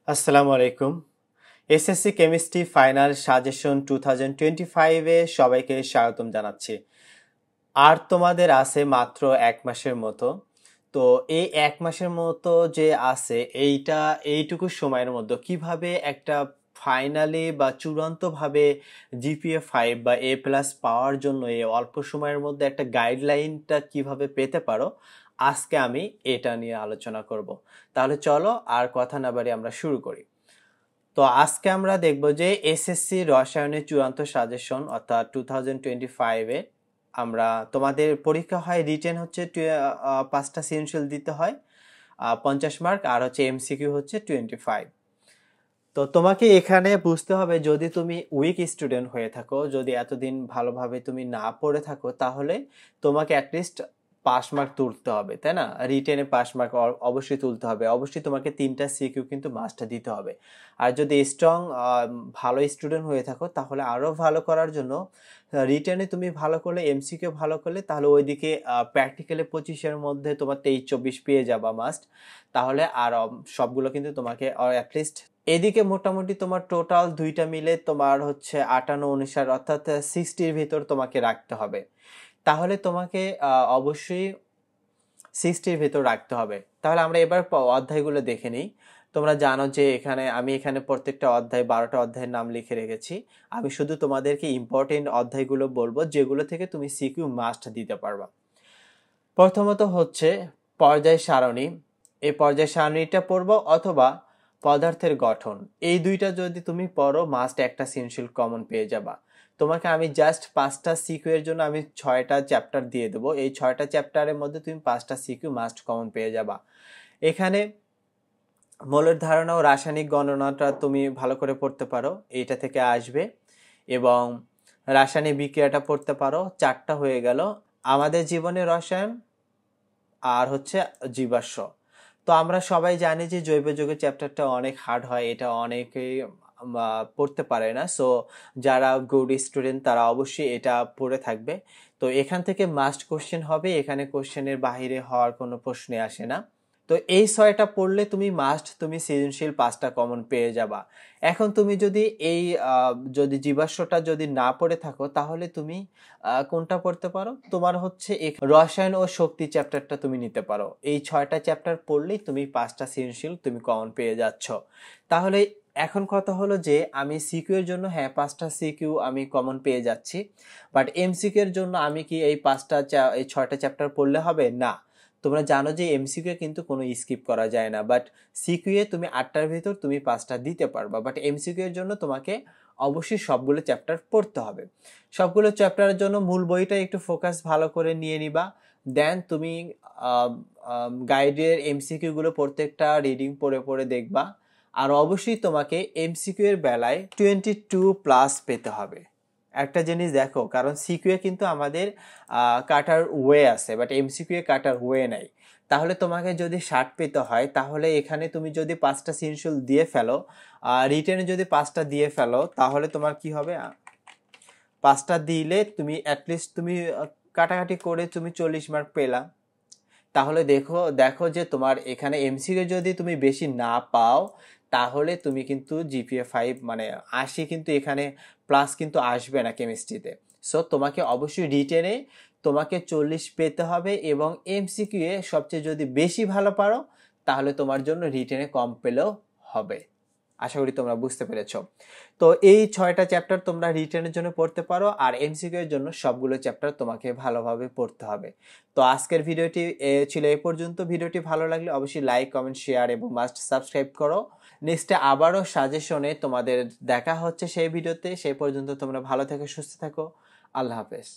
আসসালামু আলাইকুম। SSC chemistry final suggestion 2025 এ সবাইকে স্বাগতম জানাচ্ছি। আর তোমাদের আছে মাত্র 1 মাসের মতো। তো এই 1 মাসের মতো যে আছে এইটুকু সময়ের মধ্যে কিভাবে একটা ফাইনালি বা চূড়ান্তভাবে জিপিএ 5 বা A+ পাওয়ার জন্য এই অল্প সময়ের মধ্যে একটা গাইডলাইনটা কিভাবে পেতে পারো, আজকে আমি এটা নিয়ে আলোচনা করব। তাহলে চলো আর কথা না বাড়িয়ে আমরা শুরু করি। তো আজকে আমরা দেখব যে এসএসসি রসায়নের চূড়ান্ত সাজেশন অর্থাৎ 2025-এ আমরা তোমাদের পরীক্ষা হয় রিটেন হচ্ছে 5টা সৃজনশীল দিতে হয় 50 মার্ক, আর হচ্ছে এমসিকিউ হচ্ছে 25। তো তোমাকে এখানে বুঝতে হবে, যদি তুমি উইক স্টুডেন্ট হয়ে থাকো, যদি এতদিন ভালোভাবে তুমি না পড়ে থাকো, তাহলে তোমাকে অ্যাটলিস্ট 5 মার্ক তুলতে হবে, তাই না? রিটেনে 5 মার্ক অবশ্যই তুলতে হবে। অবশ্যই তোমাকে 3টা সিকিউ কিন্তু মাস্ট দিতে হবে। আর যদি স্ট্রং ভালো স্টুডেন্ট হয়ে থাকো, তাহলে আরও ভালো করার জন্য রিটেনে তুমি ভালো করলে, এমসিকিউ ভালো করলে, তাহলে ওইদিকে প্র্যাকটিক্যালে 25-এর মধ্যে তোমার 23-24 পেয়ে যাবা মাস্ট। তাহলে আর সবগুলো কিন্তু তোমাকে অ্যাটলিস্ট এদিকে মোটামুটি তোমার টোটাল দুইটা মিলে তোমার হচ্ছে 58-59 অর্থাৎ 60-র ভিতর তোমাকে রাখতে হবে। তাহলে তোমাকে অবশ্যই 60-র ভিতর রাখতে হবে। তাহলে আমরা এবার অধ্যায়গুলো দেখে নিই। তোমরা জানো যে আমি এখানে প্রত্যেকটা অধ্যায় 12টা অধ্যায়ের নাম লিখে রেখেছি। আমি শুধু তোমাদেরকে ইম্পর্টেন্ট অধ্যায়গুলো বলবো, যেগুলো থেকে তুমি সিকিউ মাস্ট দিতে পারবা। প্রথমত হচ্ছে পর্যায় সারণী। এই পর্যায় সারণীটা পড়বো, অথবা পদার্থের গঠন। এই দুইটা যদি তুমি পড়ো, মাস্ট একটা সৃজনশীল কমন পেয়ে যাবা। তোমাকে আমি জাস্ট 5টা সিকিউ এর জন্য আমি 6টা চ্যাপ্টার দিয়ে দেবো। এই 6টা চ্যাপ্টারের মধ্যে তুমি 5টা সিকিউ মাস্ট কমন পেয়ে যাবা। এখানে মৌলের ধারণা ও রাসায়নিক গণনাটা তুমি ভালো করে পড়তে পারো, এইটা থেকে আসবে। এবং রাসায়নিক বিক্রিয়াটা পড়তে পারো। 4টা হয়ে গেল। আমাদের জীবনে রসায়ন আর হচ্ছে জীবাশ্ম। তো আমরা সবাই জানি যে জৈব যৌগের চ্যাপ্টারটা অনেক হার্ড হয়, এটা অনেকেই পড়তে পারে না। সো যারা গুড স্টুডেন্ট তারা অবশ্যই এটা পড়ে থাকবে। তো এখান থেকে মাস্ট কোশ্চেন হবে, এখানে কোশ্চেনের বাহিরে হওয়ার কোনো প্রশ্নে আসে না। তো এই 6টা পড়লে তুমি সৃজনশীল 5টা কমন পেয়ে যাবা। এখন তুমি যদি যদি জীবাশ্মটা যদি না পড়ে থাকো, তাহলে তুমি কোনটা পড়তে পারো? তোমার হচ্ছে রসায়ন ও শক্তি চ্যাপ্টারটা তুমি নিতে পারো। এই 6টা চ্যাপ্টার পড়লেই তুমি 5টা সৃজনশীল তুমি কমন পেয়ে যাচ্ছ। তাহলে এখন কথা হলো যে আমি সিকিউ এর জন্য 5টা সিকিউ আমি কমন পেয়ে যাচ্ছি, বাট এমসিকিউ এর জন্য আমি কি এই 6টা চ্যাপ্টার পড়লে হবে? না। তোমরা জানো যে এমসিকিউ কিন্তু কোনো স্কিপ করা যায় না, বাট সিকিউ এ তুমি 8টার ভিতর তুমি 5টা দিতে পারবা, বাট এমসিকিউ এর জন্য তোমাকে অবশ্যই সবগুলো চ্যাপ্টার পড়তে হবে। সবগুলো চ্যাপ্টারের জন্য মূল বইটা একটু ফোকাস ভালো করে নিয়ে নিবা। দেন তুমি গাইডের এমসিকিউ গুলো প্রত্যেকটা রিডিং পড়ে পড়ে দেখবা। আর অবশ্যই তোমাকে এমসিকিউ এর বেলায় 22+ পেতে হবে। একটা জিনিস দেখো, কারণ সিকিউ এ কিন্তু আমাদের কাটার ওয়ে আছে, but MCQ A cutter way নাই। তাহলে তোমাকে যদি 60 পেতে হয়, তাহলে এখানে তুমি যদি 5টা সৃজনশীল দিয়ে ফেলো, রিটেনে যদি 5টা দিয়ে ফেলো, তাহলে তোমার কি হবে? 5টা দিলে তুমি অ্যাটলিস্ট তুমি কাটাকাটি করে তুমি 40 মার্ক পেলা। তাহলে দেখো দেখো যে তোমার এখানে এমসিকিউ যদি তুমি বেশি না পাও, তাহলে তুমি কিন্তু জিপিএ 5 মানে 80 কিন্তু এখানে প্লাস কিন্তু আসবে না কেমিস্ট্রিতে। সো তোমাকে অবশ্যই রিটেনে তোমাকে 40 পেতে হবে, এবং এমসিকিউ এ সবচেয়ে যদি বেশি ভালো পারো, তাহলে তোমার জন্য রিটেনে কম পেলেও হবে। আশা করি তোমরা বুঝতে পেরেছো। তো এই 6টা চ্যাপ্টার তোমরা রিটেনের জন্য পড়তে পারো, আর এমসিকিউ এর জন্য সবগুলো চ্যাপ্টার তোমাকে ভালোভাবে পড়তে হবে। তো আজকের ভিডিওটি ছিল এই পর্যন্ত। ভিডিওটি ভালো লাগলে অবশ্যই লাইক, কমেন্ট, শেয়ার এবং মাস্ট সাবস্ক্রাইব করো। নেক্সটে আবারও সাজেশনে তোমাদের দেখা হচ্ছে সেই ভিডিওতে। সেই পর্যন্ত তোমরা ভালো থেকো, সুস্থ থাকো। আল্লাহ হাফেজ।